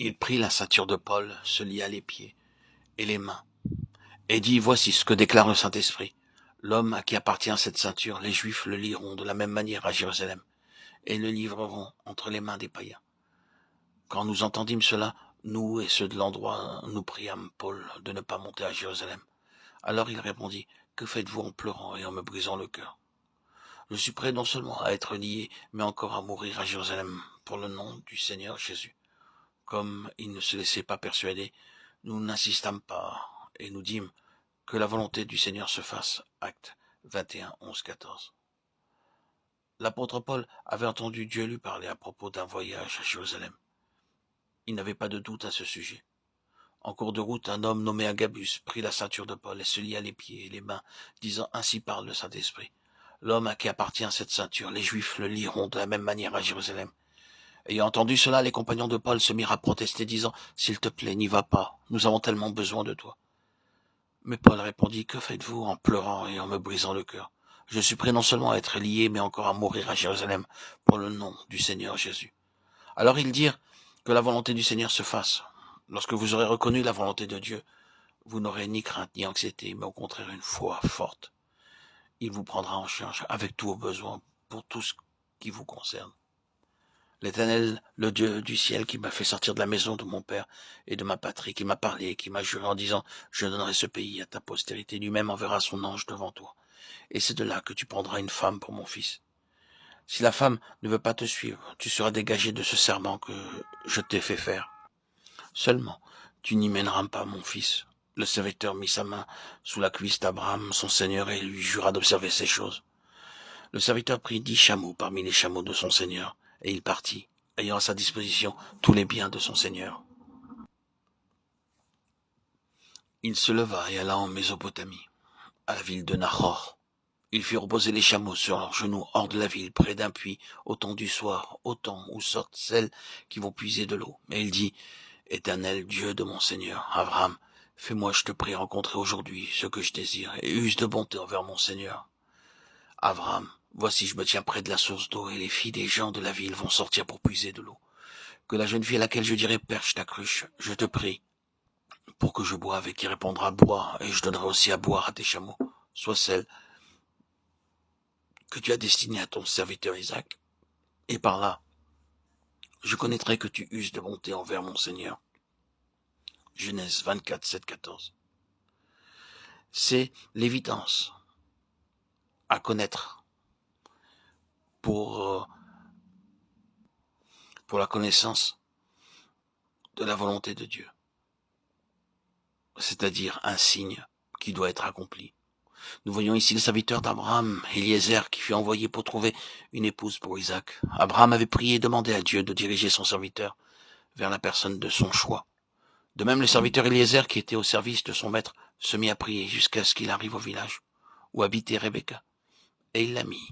Il prit la ceinture de Paul, se lia les pieds et les mains, et dit, voici ce que déclare le Saint-Esprit. L'homme à qui appartient cette ceinture, les Juifs le lieront de la même manière à Jérusalem, et le livreront entre les mains des païens. Quand nous entendîmes cela, nous et ceux de l'endroit, nous priâmes Paul de ne pas monter à Jérusalem. Alors il répondit, que faites-vous en pleurant et en me brisant le cœur? Je suis prêt non seulement à être lié, mais encore à mourir à Jérusalem pour le nom du Seigneur Jésus. Comme il ne se laissait pas persuader, nous n'insistâmes pas et nous dîmes que la volonté du Seigneur se fasse. Actes 21, 11, 14. L'apôtre Paul avait entendu Dieu lui parler à propos d'un voyage à Jérusalem. Il n'avait pas de doute à ce sujet. En cours de route, un homme nommé Agabus prit la ceinture de Paul et se lia les pieds et les mains, disant, ainsi parle le Saint-Esprit. L'homme à qui appartient cette ceinture, les Juifs le lieront de la même manière à Jérusalem. Ayant entendu cela, les compagnons de Paul se mirent à protester, disant, s'il te plaît, n'y va pas, nous avons tellement besoin de toi. Mais Paul répondit, que faites-vous en pleurant et en me brisant le cœur? Je suis prêt non seulement à être lié, mais encore à mourir à Jérusalem pour le nom du Seigneur Jésus. Alors ils dirent, que la volonté du Seigneur se fasse. Lorsque vous aurez reconnu la volonté de Dieu, vous n'aurez ni crainte ni anxiété, mais au contraire une foi forte. Il vous prendra en charge avec tous vos besoins pour tout ce qui vous concerne. L'Éternel, le Dieu du ciel qui m'a fait sortir de la maison de mon père et de ma patrie, qui m'a parlé et qui m'a juré en disant « Je donnerai ce pays à ta postérité, lui-même enverra son ange devant toi. Et c'est de là que tu prendras une femme pour mon fils. Si la femme ne veut pas te suivre, tu seras dégagé de ce serment que je t'ai fait faire. Seulement, tu n'y mèneras pas mon fils. » Le serviteur mit sa main sous la cuisse d'Abraham, son seigneur, et lui jura d'observer ces choses. Le serviteur prit 10 chameaux parmi les chameaux de son seigneur, et il partit, ayant à sa disposition tous les biens de son seigneur. Il se leva et alla en Mésopotamie, à la ville de Nahor. Il fit reposer les chameaux sur leurs genoux hors de la ville, près d'un puits, au temps du soir, au temps où sortent celles qui vont puiser de l'eau. Et il dit, « Éternel Dieu de mon Seigneur, Abraham, fais-moi, je te prie, rencontrer aujourd'hui ce que je désire, et use de bonté envers mon Seigneur. Abraham, voici, je me tiens près de la source d'eau, et les filles des gens de la ville vont sortir pour puiser de l'eau. Que la jeune fille à laquelle je dirai, perche ta cruche, je te prie, pour que je boive, et qui répondra, bois, et je donnerai aussi à boire à tes chameaux, soit celle que tu as destinée à ton serviteur Isaac. Et par là, je connaîtrai que tu uses de bonté envers mon Seigneur. » Genèse 24, 7, 14. C'est l'évidence à connaître pour la connaissance de la volonté de Dieu, c'est-à-dire un signe qui doit être accompli. Nous voyons ici le serviteur d'Abraham, Eliezer, qui fut envoyé pour trouver une épouse pour Isaac. Abraham avait prié et demandé à Dieu de diriger son serviteur vers la personne de son choix. De même, le serviteur Eliezer, qui était au service de son maître, se mit à prier jusqu'à ce qu'il arrive au village où habitait Rebecca. Et il l'a mis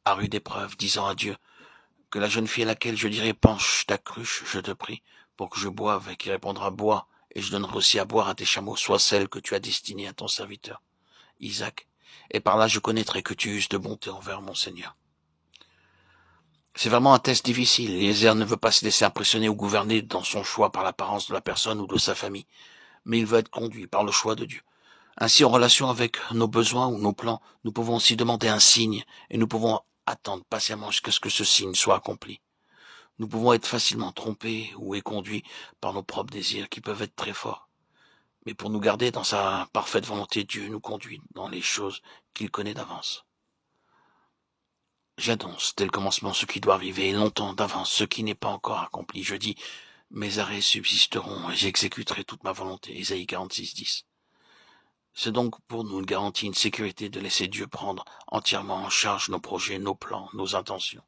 à rude épreuve, disant à Dieu, « Que la jeune fille à laquelle je dirai, penche ta cruche, je te prie, pour que je boive, et qui répondra, bois, et je donnerai aussi à boire à tes chameaux, soit celle que tu as destinée à ton serviteur, Isaac, et par là je connaîtrai que tu uses de bonté envers mon Seigneur. » C'est vraiment un test difficile. Eliezer ne veut pas se laisser impressionner ou gouverner dans son choix par l'apparence de la personne ou de sa famille, mais il veut être conduit par le choix de Dieu. Ainsi, en relation avec nos besoins ou nos plans, nous pouvons aussi demander un signe, et nous pouvons attendre patiemment jusqu'à ce que ce signe soit accompli. Nous pouvons être facilement trompés ou éconduits par nos propres désirs qui peuvent être très forts. Mais pour nous garder dans sa parfaite volonté, Dieu nous conduit dans les choses qu'il connaît d'avance. J'annonce dès le commencement ce qui doit arriver et longtemps d'avance ce qui n'est pas encore accompli. Je dis, mes arrêts subsisteront et j'exécuterai toute ma volonté. Ésaïe 46, 10. C'est donc pour nous une garantie, une sécurité de laisser Dieu prendre entièrement en charge nos projets, nos plans, nos intentions.